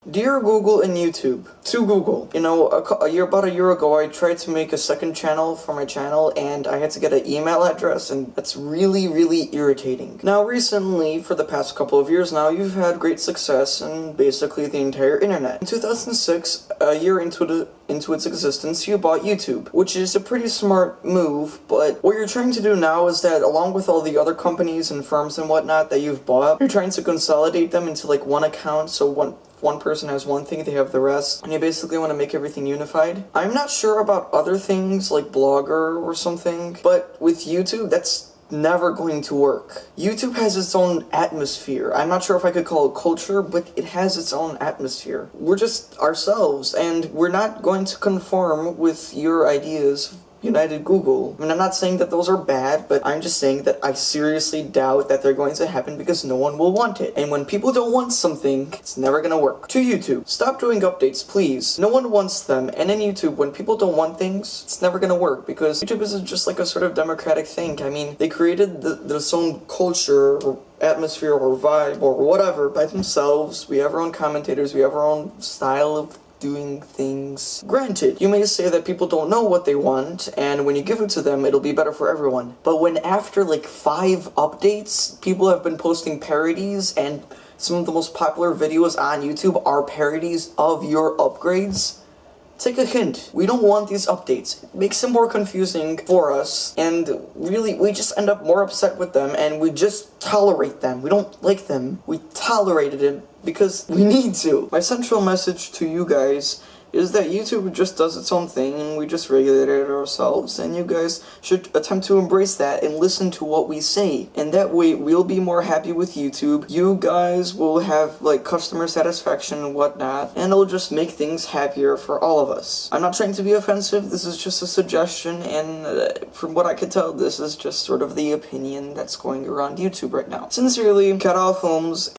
Dear Google and YouTube, to Google, you know, about a year ago I tried to make a second channel for my channel and I had to get an email address, and that's really irritating. Now recently, for the past couple of years now, you've had great success in basically the entire internet. In 2006, a year into its existence, you bought YouTube, which is a pretty smart move, but what you're trying to do now is that along with all the other companies and firms and whatnot that you've bought, you're trying to consolidate them into like one account, so one person has one thing, they have the rest, and you basically want to make everything unified. I'm not sure about other things like Blogger or something, but with YouTube, that's never going to work. YouTube has its own atmosphere. I'm not sure if I could call it culture, but it has its own atmosphere. We're just ourselves, and we're not going to conform with your ideas. United Google. I mean, I'm not saying that those are bad, but I'm just saying that I seriously doubt that they're going to happen because no one will want it. And when people don't want something, it's never gonna work. To YouTube, stop doing updates, please. No one wants them. And in YouTube, when people don't want things, it's never gonna work because YouTube isn't just like a sort of democratic thing. I mean, they created this own culture or atmosphere or vibe or whatever by themselves. We have our own commentators, we have our own style of doing things. Granted, you may say that people don't know what they want, and when you give it to them, it'll be better for everyone. But when after like 5 updates, people have been posting parodies, and some of the most popular videos on YouTube are parodies of your upgrades, take a hint. We don't want these updates. It makes them more confusing for us, and really, we just end up more upset with them, and we just tolerate them. We don't like them. We tolerated it because we need to. My central message to you guys is that YouTube just does its own thing and we just regulate it ourselves, and you guys should attempt to embrace that and listen to what we say, and that way we'll be more happy with YouTube. You guys will have like customer satisfaction and whatnot, and it'll just make things happier for all of us. I'm not trying to be offensive, this is just a suggestion, and from what I could tell, this is just sort of the opinion that's going around YouTube right now. Sincerely, Cat Off Films.